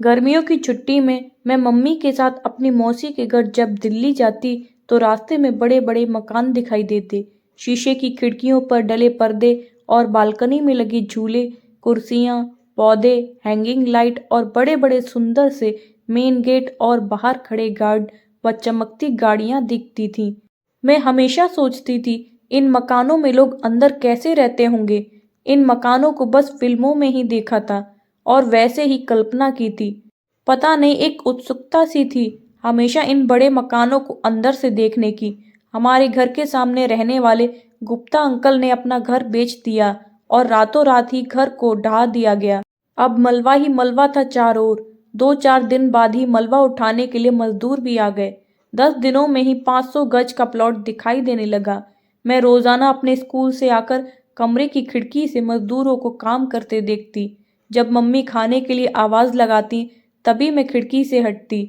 गर्मियों की छुट्टी में मैं मम्मी के साथ अपनी मौसी के घर जब दिल्ली जाती तो रास्ते में बड़े बड़े मकान दिखाई देते। शीशे की खिड़कियों पर डले पर्दे और बालकनी में लगे झूले, कुर्सियाँ, पौधे, हैंगिंग लाइट और बड़े बड़े सुंदर से मेन गेट और बाहर खड़े गार्ड व चमकती गाड़ियाँ दिखती थीं। मैं हमेशा सोचती थी, इन मकानों में लोग अंदर कैसे रहते होंगे। इन मकानों को बस फिल्मों में ही देखा था और वैसे ही कल्पना की थी। पता नहीं, एक उत्सुकता सी थी हमेशा इन बड़े मकानों को अंदर से देखने की। हमारे घर के सामने रहने वाले गुप्ता अंकल ने अपना घर बेच दिया और रातों रात ही घर को ढा दिया गया। अब मलबा ही मलबा था चारों ओर। 2-4 दिन बाद ही मलबा उठाने के लिए मजदूर भी आ गए। 10 दिनों में ही 500 गज का प्लॉट दिखाई देने लगा। मैं रोजाना अपने स्कूल से आकर कमरे की खिड़की से मजदूरों को काम करते देखती। जब मम्मी खाने के लिए आवाज लगाती तभी मैं खिड़की से हटती।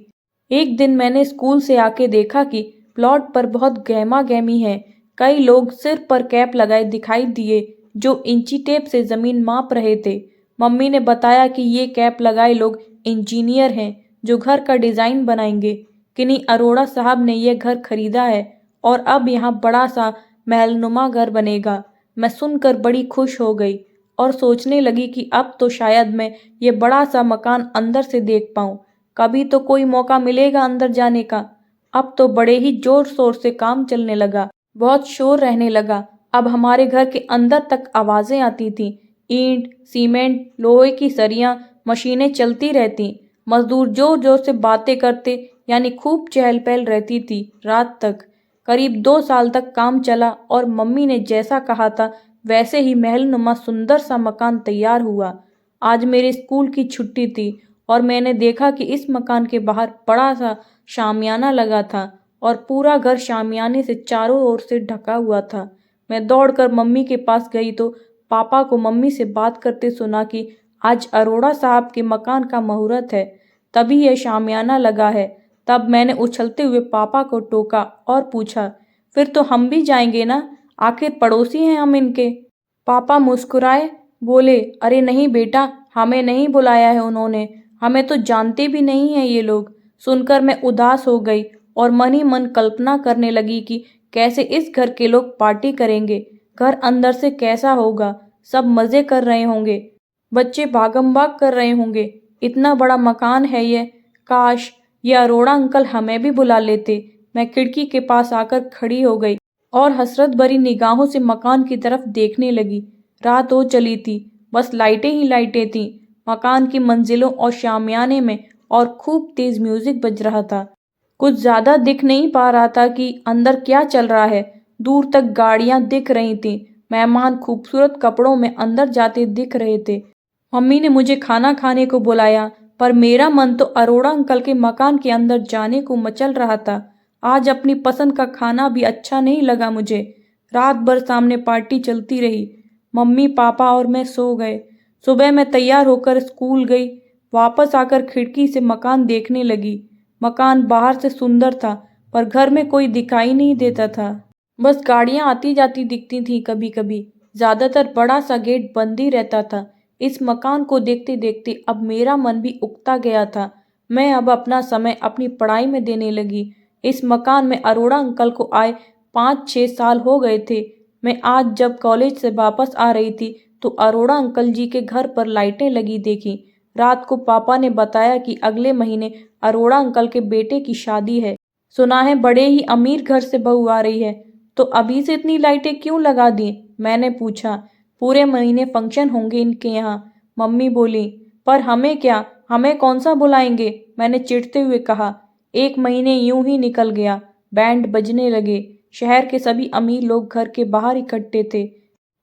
एक दिन मैंने स्कूल से आके देखा कि प्लॉट पर बहुत गहमा गहमी है। कई लोग सिर पर कैप लगाए दिखाई दिए जो इंची टेप से जमीन माप रहे थे। मम्मी ने बताया कि ये कैप लगाए लोग इंजीनियर हैं जो घर का डिजाइन बनाएंगे। किन्हीं अरोड़ा साहब ने यह घर खरीदा है और अब यहाँ बड़ा सा महलनुमा घर बनेगा। मैं सुनकर बड़ी खुश हो गई और सोचने लगी कि अब तो शायद मैं ये बड़ा सा मकान अंदर से देख पाऊं। कभी तो कोई मौका मिलेगा अंदर जाने का। अब तो बड़े ही जोर शोर से काम चलने लगा। बहुत शोर रहने लगा। अब हमारे घर के अंदर तक आवाजें आती थीं। ईंट, सीमेंट, लोहे की सरियां, मशीनें चलती रहती। मजदूर जोर जोर से बातें करते, यानी खूब चहल पहल रहती थी रात तक। करीब 2 साल तक काम चला और मम्मी ने जैसा कहा था वैसे ही महलनुमा सुंदर सा मकान तैयार हुआ। आज मेरे स्कूल की छुट्टी थी और मैंने देखा कि इस मकान के बाहर बड़ा सा शामियाना लगा था और पूरा घर शामियाने से चारों ओर से ढका हुआ था। मैं दौड़कर मम्मी के पास गई तो पापा को मम्मी से बात करते सुना कि आज अरोड़ा साहब के मकान का मुहूर्त है, तभी यह शामियाना लगा है। तब मैंने उछलते हुए पापा को टोका और पूछा, फिर तो हम भी जाएंगे ना, आखिर पड़ोसी हैं हम इनके। पापा मुस्कुराए, बोले, अरे नहीं बेटा, हमें नहीं बुलाया है उन्होंने, हमें तो जानते भी नहीं है ये लोग। सुनकर मैं उदास हो गई और मन ही मन कल्पना करने लगी कि कैसे इस घर के लोग पार्टी करेंगे। घर अंदर से कैसा होगा, सब मजे कर रहे होंगे, बच्चे भागम भाग कर रहे होंगे। इतना बड़ा मकान है ये, काश ये अरोड़ा अंकल हमें भी बुला लेते। मैं खिड़की के पास आकर खड़ी हो गई और हसरत भरी निगाहों से मकान की तरफ देखने लगी। रात हो चली थी, बस लाइटें ही लाइटें थीं मकान की मंजिलों और शामियाने में, और खूब तेज म्यूजिक बज रहा था। कुछ ज्यादा दिख नहीं पा रहा था कि अंदर क्या चल रहा है। दूर तक गाड़ियां दिख रही थीं, मेहमान खूबसूरत कपड़ों में अंदर जाते दिख रहे थे। मम्मी ने मुझे खाना खाने को बुलाया, पर मेरा मन तो अरोड़ा अंकल के मकान के अंदर जाने को मचल रहा था। आज अपनी पसंद का खाना भी अच्छा नहीं लगा मुझे। रात भर सामने पार्टी चलती रही। मम्मी, पापा और मैं सो गए। सुबह मैं तैयार होकर स्कूल गई। वापस आकर खिड़की से मकान देखने लगी। मकान बाहर से सुंदर था, पर घर में कोई दिखाई नहीं देता था। बस गाड़ियां आती जाती दिखती थीं कभी कभी। ज्यादातर बड़ा सा गेट बंद ही रहता था। इस मकान को देखते देखते अब मेरा मन भी उकता गया था। मैं अब अपना समय अपनी पढ़ाई में देने लगी। इस मकान में अरोड़ा अंकल को आए 5-6 साल हो गए थे। मैं आज जब कॉलेज से वापस आ रही थी तो अरोड़ा अंकल जी के घर पर लाइटें लगी देखी। रात को पापा ने बताया कि अगले महीने अरोड़ा अंकल के बेटे की शादी है। सुना है बड़े ही अमीर घर से बहू आ रही है, तो अभी से इतनी लाइटें क्यों लगा दी? मैंने पूछा। पूरे महीने फंक्शन होंगे इनके यहाँ, मम्मी बोली। पर हमें क्या, हमें कौन सा बुलाएंगे? मैंने चिढ़ते हुए कहा। 1 महीने यूं ही निकल गया। बैंड बजने लगे। शहर के सभी अमीर लोग घर के बाहर इकट्ठे थे।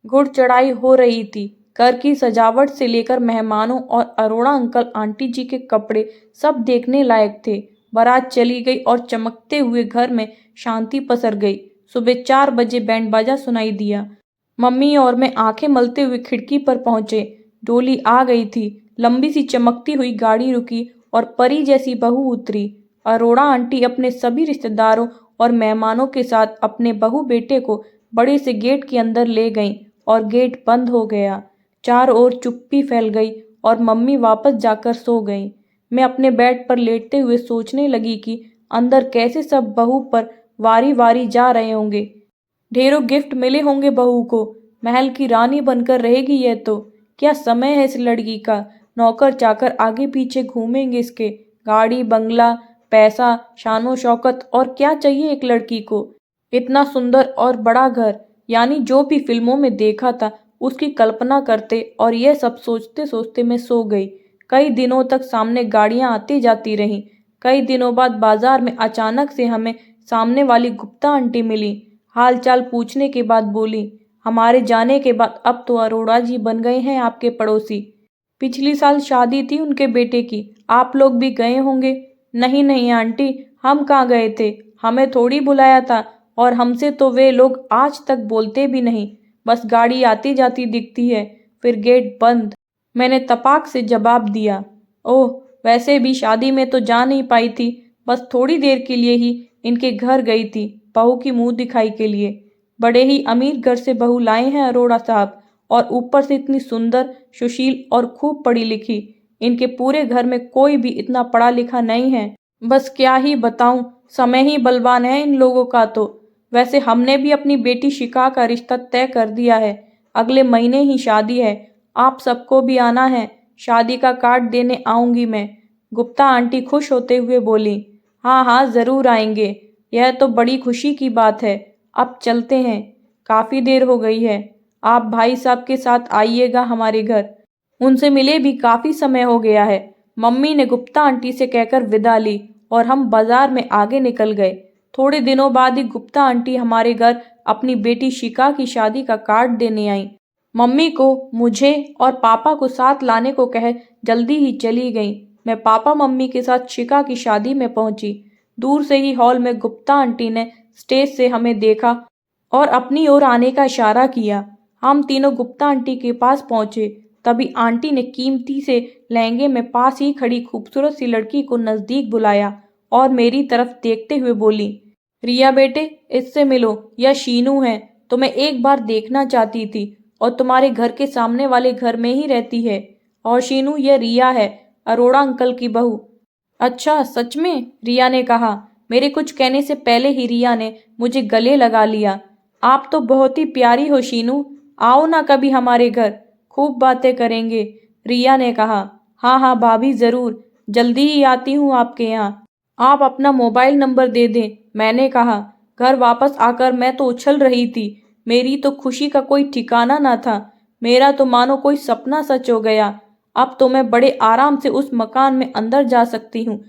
गुड़ चढ़ाई हो रही थी। घर की सजावट से लेकर मेहमानों और अरोड़ा अंकल आंटी जी के कपड़े सब देखने लायक थे। बारात चली गई और चमकते हुए घर में शांति पसर गई। सुबह 4 बजे बैंड बाजा सुनाई दिया। मम्मी और मैं आंखें मलते हुए खिड़की पर पहुंचे। डोली आ गई थी। लंबी सी चमकती हुई गाड़ी रुकी और परी जैसी बहू उतरी। अरोड़ा आंटी अपने सभी रिश्तेदारों और मेहमानों के साथ अपने बहू बेटे को बड़े से गेट के अंदर ले गईं और गेट बंद हो गया। चारों ओर चुप्पी फैल गई और मम्मी वापस जाकर सो गईं। मैं अपने बेड पर लेटते हुए सोचने लगी कि अंदर कैसे सब बहू पर वारी वारी जा रहे होंगे। ढेरों गिफ्ट मिले होंगे बहू को, महल की रानी बनकर रहेगी यह तो। क्या समय है इस लड़की का, नौकर चाकर आगे पीछे घूमेंगे इसके, गाड़ी बंगला, पैसा, शानो शौकत, और क्या चाहिए एक लड़की को। इतना सुंदर और बड़ा घर, यानी जो भी फिल्मों में देखा था उसकी कल्पना करते, और यह सब सोचते सोचते मैं सो गई। कई दिनों तक सामने गाड़ियां आती जाती रहीं। कई दिनों बाद बाजार में अचानक से हमें सामने वाली गुप्ता आंटी मिली। हालचाल पूछने के बाद बोली, हमारे जाने के बाद अब तो अरोड़ा जी बन गए हैं आपके पड़ोसी। पिछली साल शादी थी उनके बेटे की, आप लोग भी गए होंगे। नहीं नहीं आंटी, हम कहाँ गए थे, हमें थोड़ी बुलाया था, और हमसे तो वे लोग आज तक बोलते भी नहीं, बस गाड़ी आती जाती दिखती है, फिर गेट बंद। मैंने तपाक से जवाब दिया। ओह, वैसे भी शादी में तो जा नहीं पाई थी, बस थोड़ी देर के लिए ही इनके घर गई थी, बहू की मुंह दिखाई के लिए। बड़े ही अमीर घर से बहू लाए हैं अरोड़ा साहब, और ऊपर से इतनी सुंदर, सुशील और खूब पढ़ी लिखी। इनके पूरे घर में कोई भी इतना पढ़ा लिखा नहीं है। बस क्या ही बताऊं, समय ही बलवान है इन लोगों का तो। वैसे हमने भी अपनी बेटी शिखा का रिश्ता तय कर दिया है, अगले महीने ही शादी है। आप सबको भी आना है, शादी का कार्ड देने आऊंगी मैं। गुप्ता आंटी खुश होते हुए बोली, हाँ हाँ जरूर आएंगे, यह तो बड़ी खुशी की बात है। अब चलते हैं, काफ़ी देर हो गई है। आप भाई साहब के साथ आइएगा हमारे घर, उनसे मिले भी काफ़ी समय हो गया है। मम्मी ने गुप्ता आंटी से कहकर विदा ली और हम बाजार में आगे निकल गए। थोड़े दिनों बाद ही गुप्ता आंटी हमारे घर अपनी बेटी शिखा की शादी का कार्ड देने आई। मम्मी को, मुझे और पापा को साथ लाने को कह जल्दी ही चली गई। मैं पापा मम्मी के साथ शिखा की शादी में पहुंची। दूर से ही हॉल में गुप्ता आंटी ने स्टेज से हमें देखा और अपनी ओर आने का इशारा किया। हम तीनों गुप्ता आंटी के पास पहुंचे। तभी आंटी ने कीमती से लहंगे में पास ही खड़ी खूबसूरत सी लड़की को नजदीक बुलाया और मेरी तरफ देखते हुए बोली, रिया बेटे, इससे मिलो, यह शीनू है, तुम्हें एक बार देखना चाहती थी और तुम्हारे घर के सामने वाले घर में ही रहती है। और शीनू, यह रिया है, अरोड़ा अंकल की बहू। अच्छा सच में, रिया ने कहा। मेरे कुछ कहने से पहले ही रिया ने मुझे गले लगा लिया। आप तो बहुत ही प्यारी हो शीनू, आओ ना कभी हमारे घर, खूब बातें करेंगे, रिया ने कहा। हाँ हाँ भाभी ज़रूर, जल्दी ही आती हूँ आपके यहाँ। आप अपना मोबाइल नंबर दे दें, मैंने कहा। घर वापस आकर मैं तो उछल रही थी, मेरी तो खुशी का कोई ठिकाना ना था। मेरा तो मानो कोई सपना सच हो गया। अब तो मैं बड़े आराम से उस मकान में अंदर जा सकती हूँ,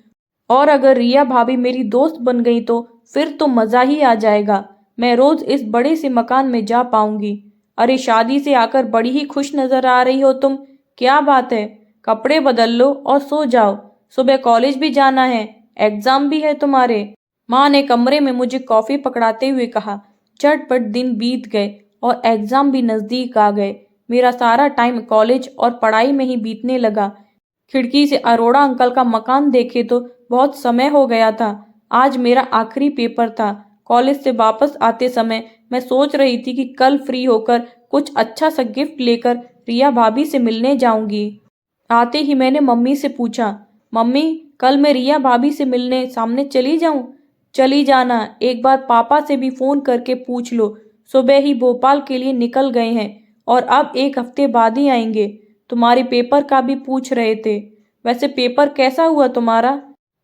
और अगर रिया भाभी मेरी दोस्त बन गई तो फिर तो मज़ा ही आ जाएगा। मैं रोज़ इस बड़े से मकान में जा पाऊंगी। अरे शादी से आकर बड़ी ही खुश नज़र आ रही हो तुम, क्या बात है? कपड़े बदल लो और सो जाओ, सुबह कॉलेज भी जाना है, एग्ज़ाम भी है तुम्हारे। माँ ने कमरे में मुझे कॉफ़ी पकड़ाते हुए कहा। झटपट दिन बीत गए और एग्ज़ाम भी नज़दीक आ गए। मेरा सारा टाइम कॉलेज और पढ़ाई में ही बीतने लगा। खिड़की से अरोड़ा अंकल का मकान देखे तो बहुत समय हो गया था। आज मेरा आखिरी पेपर था। कॉलेज से वापस आते समय मैं सोच रही थी कि कल फ्री होकर कुछ अच्छा सा गिफ्ट लेकर रिया भाभी से मिलने जाऊंगी। आते ही मैंने मम्मी से पूछा, मम्मी कल मैं रिया भाभी से मिलने सामने चली जाऊं? चली जाना, एक बार पापा से भी फ़ोन करके पूछ लो, सुबह ही भोपाल के लिए निकल गए हैं और अब एक हफ्ते बाद ही आएंगे। तुम्हारे पेपर का भी पूछ रहे थे। वैसे पेपर कैसा हुआ तुम्हारा?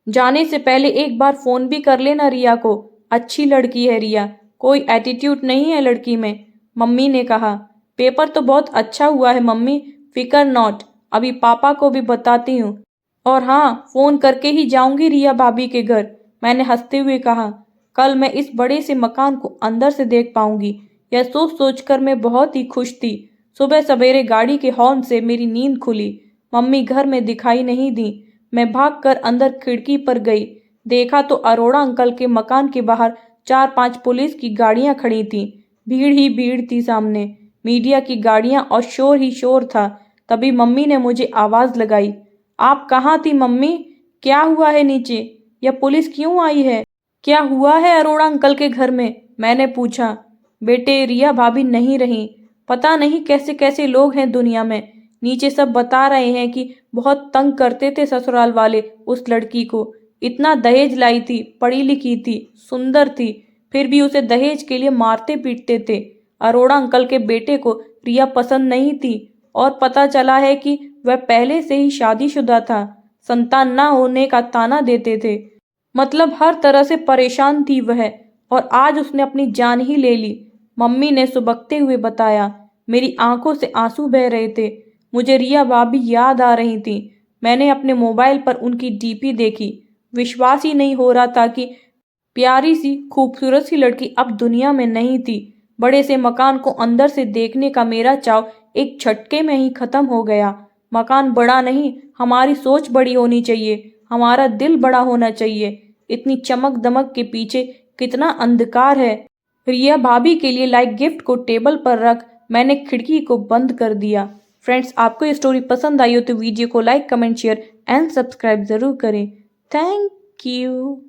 जाने से पहले एक बार फ़ोन भी कर लेना रिया को, अच्छी लड़की है रिया, कोई एटीट्यूड नहीं है लड़की में, मम्मी ने कहा। पेपर तो बहुत अच्छा हुआ है मम्मी, फिकर नॉट, अभी पापा को भी बताती हूँ। और हाँ, फ़ोन करके ही जाऊंगी रिया भाभी के घर, मैंने हंसते हुए कहा। कल मैं इस बड़े से मकान को अंदर से देख पाऊंगी, यह सोच सोचकर मैं बहुत ही खुश थी। सुबह सवेरे गाड़ी के हॉर्न से मेरी नींद खुली। मम्मी घर में दिखाई नहीं दी। मैं भागकर अंदर खिड़की पर गई। देखा तो अरोड़ा अंकल के मकान के बाहर 4-5 पुलिस की गाड़ियां खड़ी थीं। भीड़ ही भीड़ थी सामने, मीडिया की गाड़ियां और शोर ही शोर था। तभी मम्मी ने मुझे आवाज़ लगाई, आप कहाँ थी मम्मी? क्या हुआ है नीचे? यह पुलिस क्यों आई है? क्या हुआ है अरोड़ा अंकल के घर में? मैंने पूछा। बेटे, रिया भाभी नहीं रहीं। पता नहीं कैसे कैसे लोग हैं दुनिया में, नीचे सब बता रहे हैं कि बहुत तंग करते थे ससुराल वाले उस लड़की को। इतना दहेज लाई थी, पढ़ी लिखी थी, सुंदर थी, फिर भी उसे दहेज के लिए मारते पीटते थे। अरोड़ा अंकल के बेटे को रिया पसंद नहीं थी और पता चला है कि वह पहले से ही शादीशुदा था। संतान ना होने का ताना देते थे। मतलब हर तरह से परेशान थी वह, और आज उसने अपनी जान ही ले ली। मम्मी ने सुबकते हुए बताया। मेरी आंखों से आंसू बह रहे थे। मुझे रिया भाभी याद आ रही थी। मैंने अपने मोबाइल पर उनकी डीपी देखी। विश्वास ही नहीं हो रहा था कि प्यारी सी खूबसूरत सी लड़की अब दुनिया में नहीं थी। बड़े से मकान को अंदर से देखने का मेरा चाव एक झटके में ही खत्म हो गया। मकान बड़ा नहीं, हमारी सोच बड़ी होनी चाहिए, हमारा दिल बड़ा होना चाहिए। इतनी चमक दमक के पीछे कितना अंधकार है। रिया भाभी के लिए लाइक गिफ्ट को टेबल पर रख मैंने खिड़की को बंद कर दिया। फ्रेंड्स, आपको ये स्टोरी पसंद आई हो तो वीडियो को like, comment, share and subscribe ज़रूर करें। Thank you.